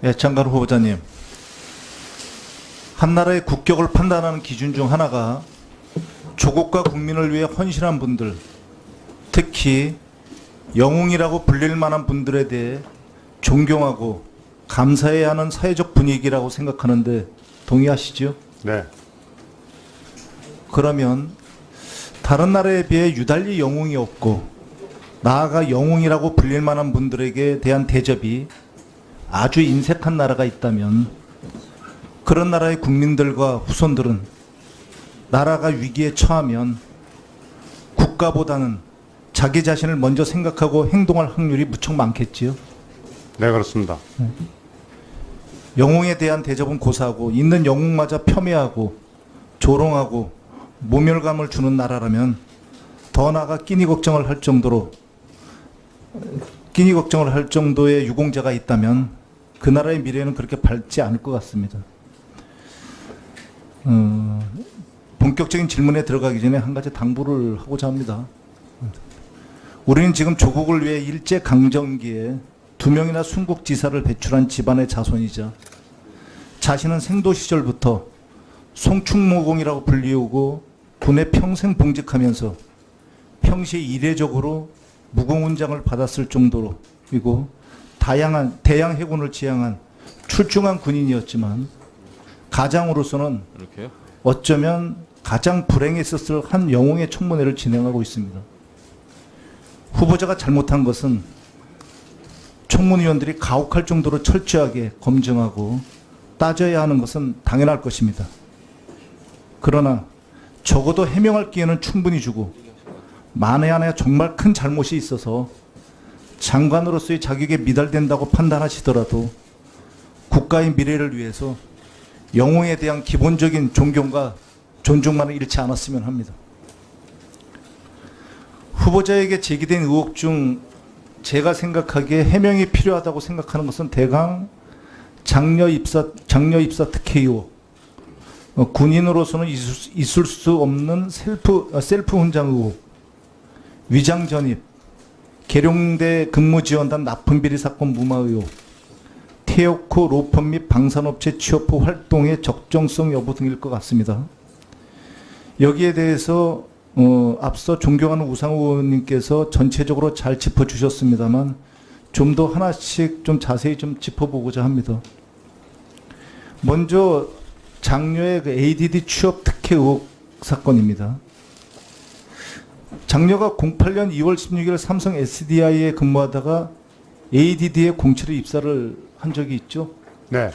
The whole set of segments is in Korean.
예, 장관 후보자님, 한 나라의 국격을 판단하는 기준 중 하나가 조국과 국민을 위해 헌신한 분들, 특히 영웅이라고 불릴 만한 분들에 대해 존경하고 감사해야 하는 사회적 분위기라고 생각하는데 동의하시죠? 네. 그러면 다른 나라에 비해 유달리 영웅이 없고 나아가 영웅이라고 불릴 만한 분들에게 대한 대접이 아주 인색한 나라가 있다면 그런 나라의 국민들과 후손들은 나라가 위기에 처하면 국가보다는 자기 자신을 먼저 생각하고 행동할 확률이 무척 많겠지요. 네, 그렇습니다. 영웅에 대한 대접은 고사하고 있는 영웅마저 폄훼하고 조롱하고 모멸감을 주는 나라라면 더 나아가 끼니 걱정을 할 정도의 유공자가 있다면 그 나라의 미래는 그렇게 밝지 않을 것 같습니다. 본격적인 질문에 들어가기 전에 한 가지 당부를 하고자 합니다. 우리는 지금 조국을 위해 일제강점기에 2명이나 순국지사를 배출한 집안의 자손이자 자신은 생도 시절부터 송충모공이라고 불리우고 군에 평생 봉직하면서 평시에 이례적으로 무공훈장을 받았을 정도이고 대양 해군을 지향한 출중한 군인이었지만 가장으로서는 이렇게요? 어쩌면 가장 불행했었을 한 영웅의 청문회를 진행하고 있습니다. 후보자가 잘못한 것은 청문위원들이 가혹할 정도로 철저하게 검증하고 따져야 하는 것은 당연할 것입니다. 그러나 적어도 해명할 기회는 충분히 주고 만에 하나 정말 큰 잘못이 있어서 장관으로서의 자격에 미달된다고 판단하시더라도 국가의 미래를 위해서 영웅에 대한 기본적인 존경과 존중만을 잃지 않았으면 합니다. 후보자에게 제기된 의혹 중 제가 생각하기에 해명이 필요하다고 생각하는 것은 대강 장녀 입사 특혜 의혹, 군인으로서는 있을 수 없는 셀프 훈장 의혹, 위장 전입, 계룡대 근무지원단 납품비리 사건 무마 의혹, 태역호 로펌 및 방산업체 취업 후 활동의 적정성 여부 등일 것 같습니다. 여기에 대해서 앞서 존경하는 우상호 의원님께서 전체적으로 잘 짚어주셨습니다만 좀 더 하나씩 좀 자세히 좀 짚어보고자 합니다. 먼저 장녀의 그 ADD 취업 특혜 의혹 사건입니다. 장녀가 08년 2월 16일 삼성 SDI에 근무하다가 ADD에 공채로 입사를 한 적이 있죠? 네.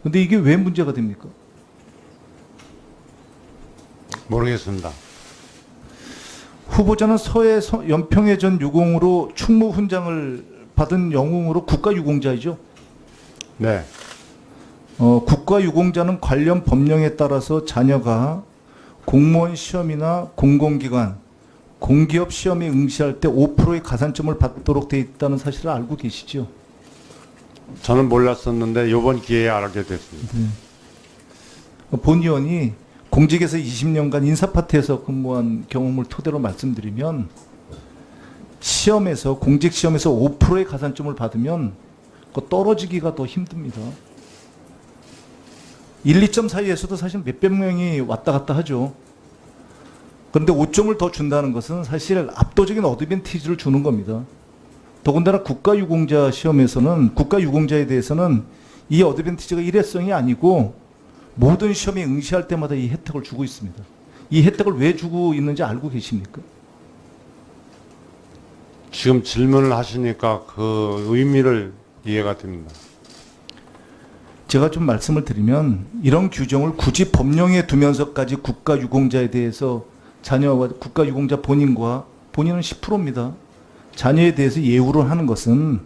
근데 이게 왜 문제가 됩니까? 모르겠습니다. 후보자는 서해 연평해 전 유공으로 충무 훈장을 받은 영웅으로 국가유공자이죠. 네. 국가유공자는 관련 법령에 따라서 자녀가 공무원 시험이나 공공기관, 공기업 시험에 응시할 때 5%의 가산점을 받도록 돼 있다는 사실을 알고 계시죠? 저는 몰랐었는데 이번 기회에 알게 됐습니다. 본 의원이 공직에서 20년간 인사파트에서 근무한 경험을 토대로 말씀드리면 공직 시험에서 5%의 가산점을 받으면 떨어지기가 더 힘듭니다. 1, 2점 사이에서도 사실 몇백 명이 왔다 갔다 하죠. 그런데 5점을 더 준다는 것은 사실 압도적인 어드밴티지를 주는 겁니다. 더군다나 국가유공자 시험에서는 국가유공자에 대해서는 이 어드밴티지가 일회성이 아니고 모든 시험에 응시할 때마다 이 혜택을 주고 있습니다. 이 혜택을 왜 주고 있는지 알고 계십니까? 지금 질문을 하시니까 그 의미를 이해가 됩니다. 제가 좀 말씀을 드리면 이런 규정을 굳이 법령에 두면서까지 국가유공자에 대해서 자녀와 국가유공자 본인은 10%입니다. 자녀에 대해서 예우를 하는 것은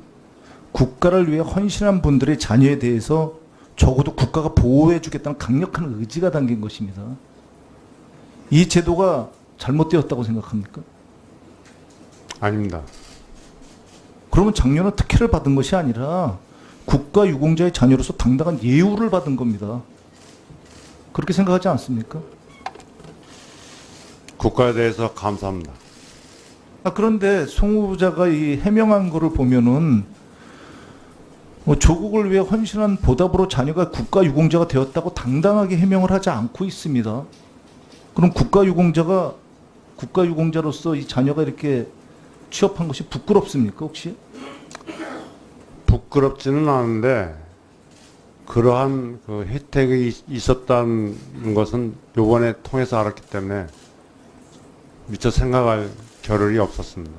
국가를 위해 헌신한 분들의 자녀에 대해서 적어도 국가가 보호해 주겠다는 강력한 의지가 담긴 것입니다. 이 제도가 잘못되었다고 생각합니까? 아닙니다. 그러면 장녀는 특혜를 받은 것이 아니라 국가유공자의 자녀로서 당당한 예우를 받은 겁니다. 그렇게 생각하지 않습니까? 국가에 대해서 감사합니다. 그런데 송 후보자가 이 해명한 거를 보면은 조국을 위해 헌신한 보답으로 자녀가 국가유공자가 되었다고 당당하게 해명을 하지 않고 있습니다. 그럼 국가유공자로서 이 자녀가 이렇게 취업한 것이 부끄럽습니까, 혹시? 부끄럽지는 않은데 그러한 그 혜택이 있었다는 것은 요번에 통해서 알았기 때문에 미처 생각할 겨를이 없었습니다.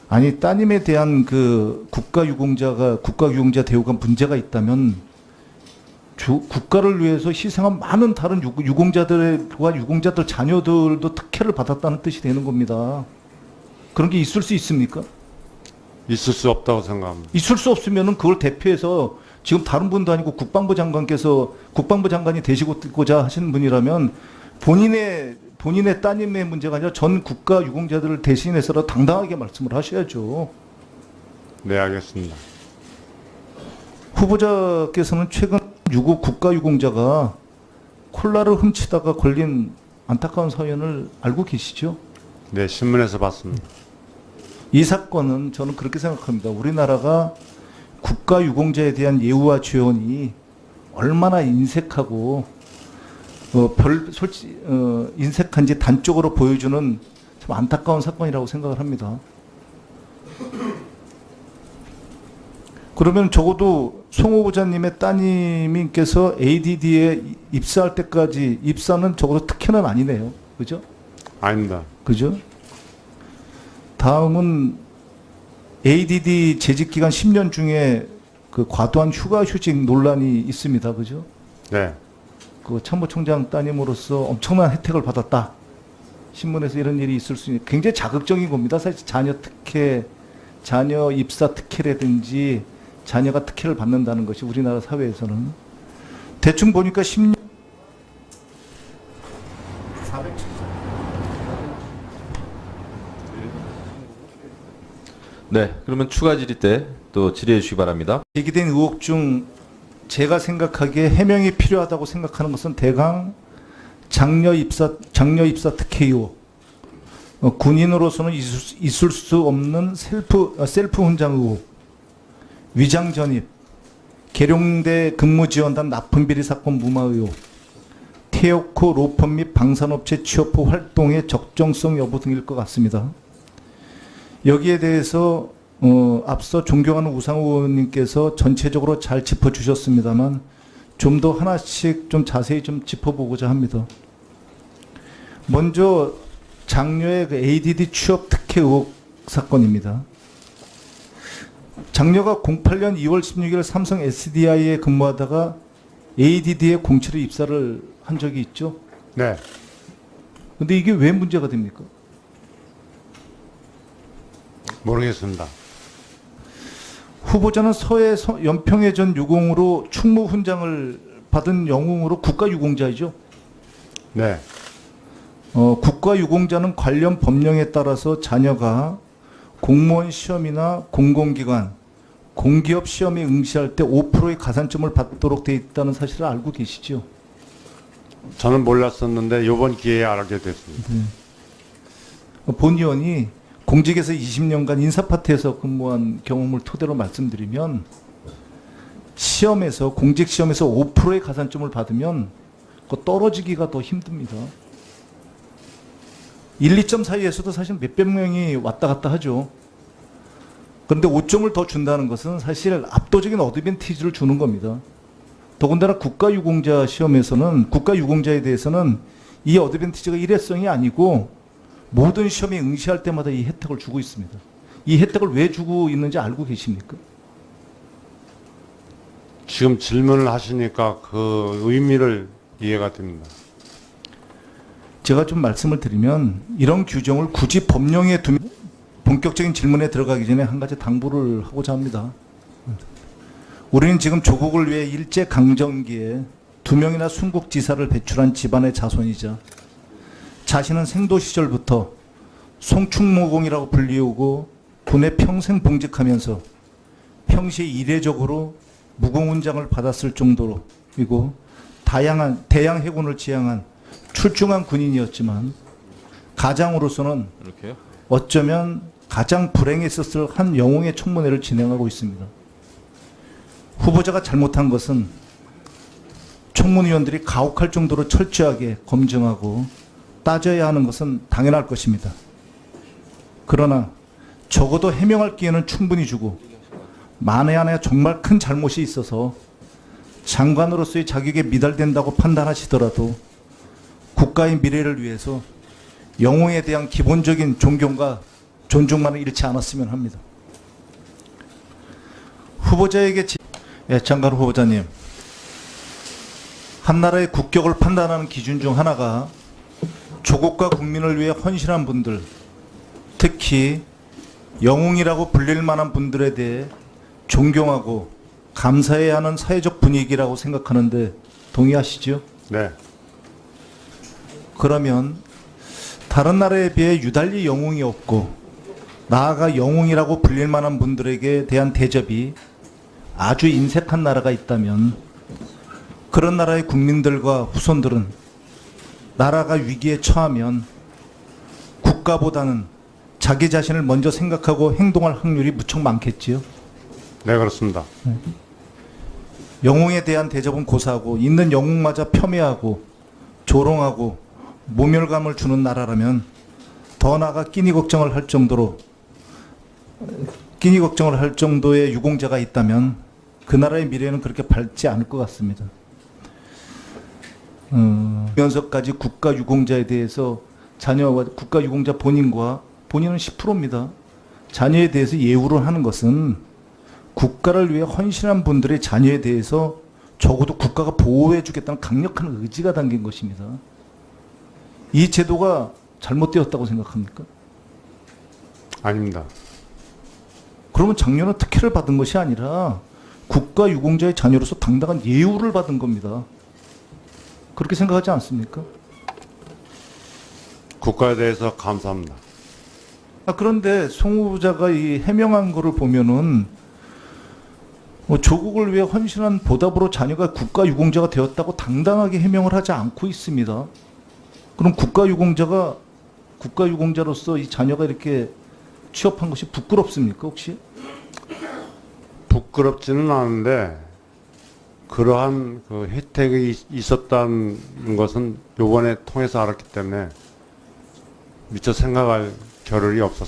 아니, 따님에 대한 그 국가유공자 대우가 문제가 있다면 국가를 위해서 희생한 많은 다른 유공자들과 유공자들 자녀들도 특혜를 받았다는 뜻이 되는 겁니다. 그런 게 있을 수 있습니까? 있을 수 없다고 생각합니다. 있을 수 없으면은 그걸 대표해서 지금 다른 분도 아니고 국방부 장관이 되시고자 하시는 분이라면 본인의 따님의 문제가 아니라 전 국가 유공자들을 대신해서라 당당하게 말씀을 하셔야죠. 네, 알겠습니다. 후보자께서는 최근 국가 유공자가 콜라를 훔치다가 걸린 안타까운 사연을 알고 계시죠? 네, 신문에서 봤습니다. 이 사건은 저는 그렇게 생각합니다. 우리나라가 국가 유공자에 대한 예우와 지원이 얼마나 인색하고 인색한지 단적으로 보여주는 참 안타까운 사건이라고 생각을 합니다. 그러면 적어도 송 후보자님의 따님께서 ADD에 입사할 때까지 입사는 적어도 특혜는 아니네요. 그죠? 아닙니다. 그죠? 다음은 ADD 재직 기간 10년 중에 그 과도한 휴직 논란이 있습니다. 그죠? 네. 그 참모총장 따님으로서 엄청난 혜택을 받았다. 신문에서 이런 일이 있을 수 있는 굉장히 자극적인 겁니다. 사실 자녀 입사 특혜라든지 자녀가 특혜를 받는다는 것이 우리나라 사회에서는 대충 보니까 10년 네, 그러면 추가 질의 때 또 질의해 주시기 바랍니다. 제기된 의혹 중 제가 생각하기에 해명이 필요하다고 생각하는 것은 대강 장녀 입사 특혜 의혹, 군인으로서는 있을 수 없는 셀프 훈장 의혹, 위장 전입, 계룡대 근무지원단 납품비리 사건 무마 의혹, 태오코 로펌 및 방산업체 취업 후 활동의 적정성 여부 등일 것 같습니다. 여기에 대해서 앞서 존경하는 우상호 의원님께서 전체적으로 잘 짚어주셨습니다만 좀 더 하나씩 좀 자세히 좀 짚어보고자 합니다. 먼저 장녀의 그 ADD 취업 특혜 의혹 사건입니다. 장녀가 08년 2월 16일 삼성 SDI에 근무하다가 ADD에 07에 입사를 한 적이 있죠. 네. 근데 이게 왜 문제가 됩니까? 모르겠습니다. 후보자는 서해 연평해전 유공으로 충무 훈장을 받은 영웅으로 국가 유공자이죠. 네. 국가 유공자는 관련 법령에 따라서 자녀가 공무원 시험이나 공공기관, 공기업 시험에 응시할 때 5%의 가산점을 받도록 돼 있다는 사실을 알고 계시죠? 저는 몰랐었는데 이번 기회에 알게 됐습니다. 본 의원이 공직에서 20년간 인사파트에서 근무한 경험을 토대로 말씀드리면 공직 시험에서 5%의 가산점을 받으면 그 떨어지기가 더 힘듭니다. 1, 2점 사이에서도 사실 몇백 명이 왔다 갔다 하죠. 그런데 5점을 더 준다는 것은 사실 압도적인 어드밴티지를 주는 겁니다. 더군다나 국가유공자에 대해서는 이 어드밴티지가 일회성이 아니고 모든 시험에 응시할 때마다 이 혜택을 주고 있습니다. 이 혜택을 왜 주고 있는지 알고 계십니까? 지금 질문을 하시니까 그 의미를 이해가 됩니다. 제가 좀 말씀을 드리면 이런 규정을 굳이 법령에 두면 본격적인 질문에 들어가기 전에 한 가지 당부를 하고자 합니다. 우리는 지금 조국을 위해 일제강점기에 2명이나 순국지사를 배출한 집안의 자손이자 자신은 생도 시절부터 송충모공이라고 불리우고 군에 평생 봉직하면서 평시에 이례적으로 무공훈장을 받았을 정도이고 대양 해군을 지향한 출중한 군인이었지만 가장으로서는 이렇게요? 어쩌면 가장 불행했었을 한 영웅의 청문회를 진행하고 있습니다. 후보자가 잘못한 것은 청문위원들이 가혹할 정도로 철저하게 검증하고 따져야 하는 것은 당연할 것입니다. 그러나 적어도 해명할 기회는 충분히 주고 만에 하나 정말 큰 잘못이 있어서 장관으로서의 자격에 미달된다고 판단하시더라도 국가의 미래를 위해서 영웅에 대한 기본적인 존경과 존중만을 잃지 않았으면 합니다. 후보자에게 장관 후보자님, 한 나라의 국격을 판단하는 기준 중 하나가 조국과 국민을 위해 헌신한 분들, 특히 영웅이라고 불릴 만한 분들에 대해 존경하고 감사해야 하는 사회적 분위기라고 생각하는데 동의하시죠? 네. 그러면 다른 나라에 비해 유달리 영웅이 없고 나아가 영웅이라고 불릴 만한 분들에게 대한 대접이 아주 인색한 나라가 있다면 그런 나라의 국민들과 후손들은 나라가 위기에 처하면 국가보다는 자기 자신을 먼저 생각하고 행동할 확률이 무척 많겠지요. 네, 그렇습니다. 영웅에 대한 대접은 고사하고 있는 영웅마저 폄훼하고 조롱하고 모멸감을 주는 나라라면 더 나아가 끼니 걱정을 할 정도의 유공자가 있다면 그 나라의 미래는 그렇게 밝지 않을 것 같습니다. 면서까지 국가 유공자에 대해서 자녀와 국가 유공자 본인과 본인은 10%입니다. 자녀에 대해서 예우를 하는 것은 국가를 위해 헌신한 분들의 자녀에 대해서 적어도 국가가 보호해 주겠다는 강력한 의지가 담긴 것입니다. 이 제도가 잘못되었다고 생각합니까? 아닙니다. 그러면 장녀는 특혜를 받은 것이 아니라 국가 유공자의 자녀로서 당당한 예우를 받은 겁니다. 그렇게 생각하지 않습니까? 국가에 대해서 감사합니다. 그런데 송 후보자가 이 해명한 거를 보면은 조국을 위해 헌신한 보답으로 자녀가 국가 유공자가 되었다고 당당하게 해명을 하지 않고 있습니다. 그럼 국가 유공자로서 이 자녀가 이렇게 취업한 것이 부끄럽습니까, 혹시? 부끄럽지는 않은데 그러한 그 혜택이 있었다는 것은 요번에 통해서 알았기 때문에 미처 생각할 겨를이 없었습니다.